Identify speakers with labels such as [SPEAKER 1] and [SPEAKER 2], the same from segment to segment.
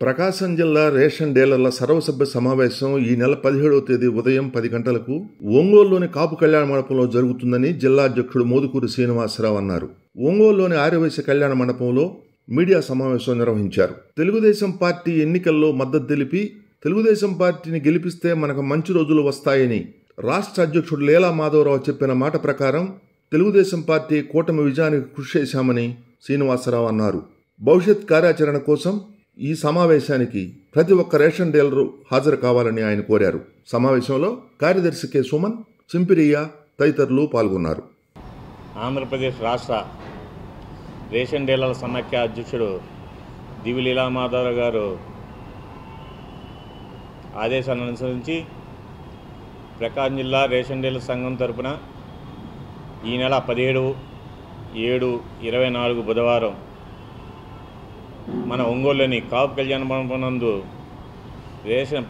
[SPEAKER 1] ప్రకాశం జిల్లా రేషన్ డీలర్ల సర్వసభ్య సమావేశం ఈ నెల 17వ తేదీ ఉదయం 10 గంటలకు ఒంగోలులోని కాపు కళ్యాణ మండపంలో జరుగుతుందని జిల్లా అధ్యక్షుడు మోదుకూరి శ్రీనివాసరావు అన్నారు. ఒంగోలులోని ఆర్యవైశ్య కళ్యాణ మండపంలో మీడియా సమావేశం నిర్వహించారు. తెలుగుదేశం పార్టీ ఎన్నికల్లో మద్దతు తెలిపి తెలుగుదేశం పార్టీని గెలిపిస్తే మనకు మంచి రోజులు వస్తాయని రాష్ట్ర అధ్యక్షుడు లీలా మాధవరావు చెప్పిన మాట ప్రకారం తెలుగుదేశం పార్టీ కూటమి విజయానికి కృషి చేశామని శ్రీనివాసరావు అన్నారు. భవిష్యత్ కార్యాచరణ కోసం ఈ సమావేశానికి ప్రతి ఒక్క రేషన్ డీలరు హాజరు కావాలని ఆయన కోరారు. సమావేశంలో కార్యదర్శి కె సుమన్, చింపిరియా తదితరులు పాల్గొన్నారు.
[SPEAKER 2] ఆంధ్రప్రదేశ్ రాష్ట్ర రేషన్ డీలర్ల సమాఖ్య అధ్యక్షుడు దివి లీలా మాధవరావు గారు ఆదేశాలను అనుసరించి ప్రకాశం జిల్లా రేషన్ డీలర్ సంఘం తరపున ఈ నెల 17/7/24 బుధవారం మన ఒంగోలులోని కాపు కళ్యాణ మండపం నందు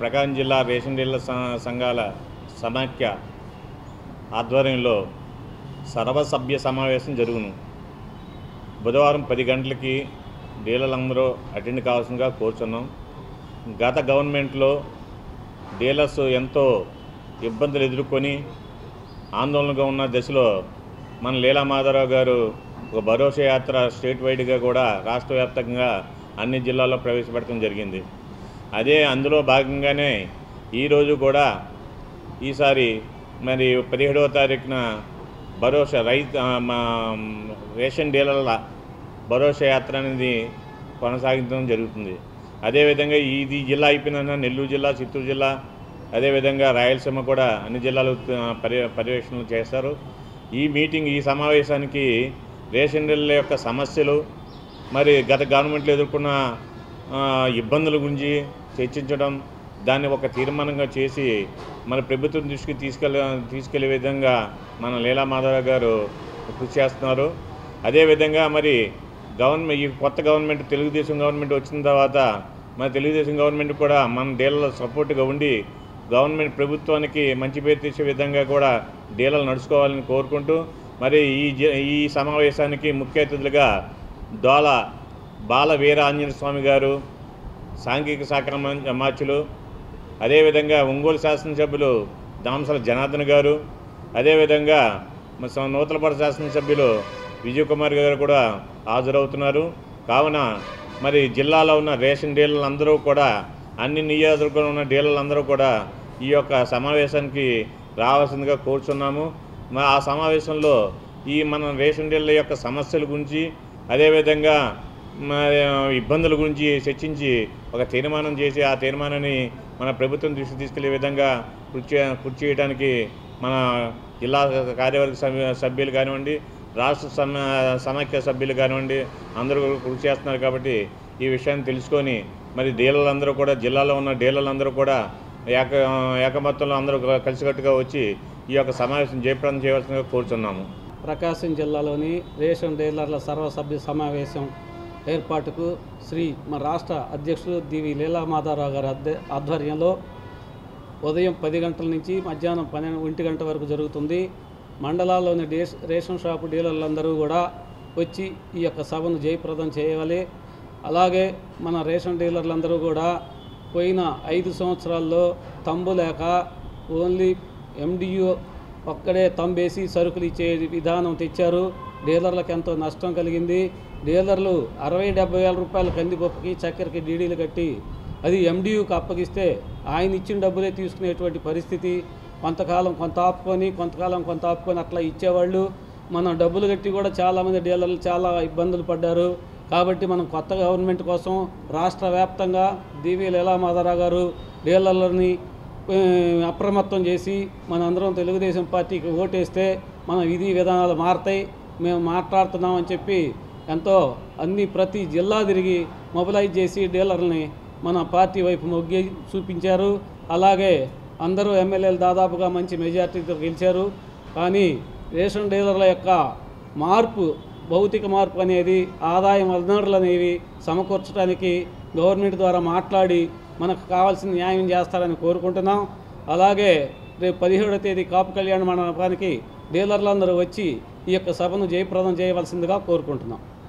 [SPEAKER 2] ప్రకాశం జిల్లా రేషన్ డీలర్ సంఘాల సమాఖ్య ఆధ్వర్యంలో సర్వసభ్య సమావేశం జరుగును. బుధవారం 10 గంటలకి డీలర్లందరూ అటెండ్ కావాల్సిందిగా కోరుచున్నాం. గత గవర్నమెంట్లో డీలర్స్ ఎంతో ఇబ్బందులు ఎదుర్కొని ఆందోళనగా ఉన్న దశలో మన లీలా మాధవరావు గారు ఒక భరోసా యాత్ర స్టేట్ వైడ్గా కూడా రాష్ట్ర వ్యాప్తంగా అన్ని జిల్లాల్లో ప్రవేశపెట్టడం జరిగింది. అందులో భాగంగానే ఈరోజు కూడా ఈసారి మరి 17వ తారీఖున భరోసా రేషన్ డీలర్ల భరోసా యాత్ర అనేది కొనసాగించడం జరుగుతుంది. అదేవిధంగా ఇది జిల్లా అయిపోయిన నెల్లూరు జిల్లా, చిత్తూరు జిల్లా, అదేవిధంగా రాయలసీమ కూడా అన్ని జిల్లాలు పర్యవేక్షణలు చేస్తారు. ఈ సమావేశానికి రేషన్ డీలర్ల యొక్క సమస్యలు, మరి గత గవర్నమెంట్లో ఎదుర్కొన్న ఇబ్బందుల గురించి చర్చించడం, దాన్ని ఒక తీర్మానంగా చేసి మన ప్రభుత్వం దృష్టికి తీసుకెళ్లే విధంగా మన లీలా మాధవరావు గారు కృషి చేస్తున్నారు. అదేవిధంగా మరి ఈ కొత్త గవర్నమెంట్ తెలుగుదేశం గవర్నమెంట్ వచ్చిన తర్వాత మన తెలుగుదేశం గవర్నమెంట్ కూడా మన డీలర్ల సపోర్ట్గా ఉండి గవర్నమెంట్ ప్రభుత్వానికి మంచి పేరు తెచ్చే విధంగా కూడా డీలర్లు నడుచుకోవాలని కోరుకుంటూ, మరి ఈ సమావేశానికి ముఖ్య అతిథులుగా దోల బాల వీర ఆంజనేయ స్వామి గారు, సాంఘిక శాఖ మార్చులు, అదేవిధంగా ఒంగోలు శాసనసభ్యులు దామసల జనార్దన్ గారు, అదేవిధంగా నూతలపాడు శాసనసభ్యులు విజయ్ కుమార్ గారు కూడా హాజరవుతున్నారు. కావున మరి జిల్లాలో ఉన్న రేషన్ డీలర్లందరూ కూడా, అన్ని నియోజకవర్గంలో ఉన్న డీలర్లందరూ కూడా ఈ యొక్క సమావేశానికి రావాల్సిందిగా కోరుచున్నాము. ఆ సమావేశంలో మన రేషన్ డీలర్ల యొక్క సమస్యల గురించి, అదేవిధంగా ఇబ్బందుల గురించి చర్చించి ఒక తీర్మానం చేసి ఆ తీర్మానాన్ని మన ప్రభుత్వం దృష్టికి తీసుకెళ్లే విధంగా కృషి చేయడానికి మన జిల్లా కార్యవర్గ సభ్యులు కానివ్వండి, రాష్ట్ర సమాఖ్య సభ్యులు కానివ్వండి, అందరూ కృషి చేస్తున్నారు. కాబట్టి ఈ విషయాన్ని తెలుసుకొని మరి డీలర్లందరూ కూడా, జిల్లాలో ఉన్న డీలర్లందరూ కూడా ఏకమత్తంలో అందరూ కలిసికట్టుగా వచ్చి ఈ యొక్క సమావేశం జయప్రదం చేయవలసిందిగా కోరుచున్నాము.
[SPEAKER 3] ప్రకాశం జిల్లాలోని రేషన్ డీలర్ల సర్వసభ్య సమావేశం ఏర్పాటుకు మన రాష్ట్ర అధ్యక్షుడు దివి లీలా మాధవరావు గారి ఆధ్వర్యంలో ఉదయం 10 గంటల నుంచి మధ్యాహ్నం 1 గంట వరకు జరుగుతుంది. మండలాల్లోని రేషన్ షాపు డీలర్లందరూ కూడా వచ్చి ఈ యొక్క సభను జయప్రదం చేయాలి. అలాగే మన రేషన్ డీలర్లందరూ కూడా పోయిన 5 సంవత్సరాల్లో తంబు లేక ఓన్లీ MDU ఒక్కడే తంబేసి సరుకులు ఇచ్చే విధానం తెచ్చారు. డీలర్లకు ఎంతో నష్టం కలిగింది. డీలర్లు 60-70 వేల రూపాయల కందిపప్పుకి చక్కెరకి డీడీలు కట్టి అది MDUకి అప్పగిస్తే ఆయన ఇచ్చిన డబ్బులే తీసుకునేటువంటి పరిస్థితి. కొంతకాలం కొంత ఆపుకొని అట్లా ఇచ్చేవాళ్ళు. మనం డబ్బులు కట్టి కూడా చాలామంది డీలర్లు చాలా ఇబ్బందులు పడ్డారు. కాబట్టి మనం కొత్త గవర్నమెంట్ కోసం రాష్ట్ర వ్యాప్తంగా దివి లీలా మాధవరావు గారు డీలర్లని అప్రమత్తం చేసి మనందరం తెలుగుదేశం పార్టీకి ఓటేస్తే మన విధి విధానాలు మారతాయి, మేము మాట్లాడుతున్నామని చెప్పి ఎంతో ప్రతి జిల్లా తిరిగి మొబిలైజ్ చేసి డీలర్లని మన పార్టీ వైపు మొగ్గి చూపించారు. అలాగే అందరూ ఎమ్మెల్యేలు దాదాపుగా మంచి మెజార్టీతో గెలిచారు. కానీ రేషన్ డీలర్ల యొక్క భౌతిక మార్పు అనేది, ఆదాయం వనరులు అనేవి సమకూర్చడానికి గవర్నమెంట్ ద్వారా మాట్లాడి మనకు కావాల్సిన న్యాయం చేస్తారని కోరుకుంటున్నాం. అలాగే రేపు 17వ తేదీ కాపు కళ్యాణ మండపానికి డీలర్లందరూ వచ్చి ఈ యొక్క సభను జయప్రదం చేయవలసిందిగా కోరుకుంటున్నాం.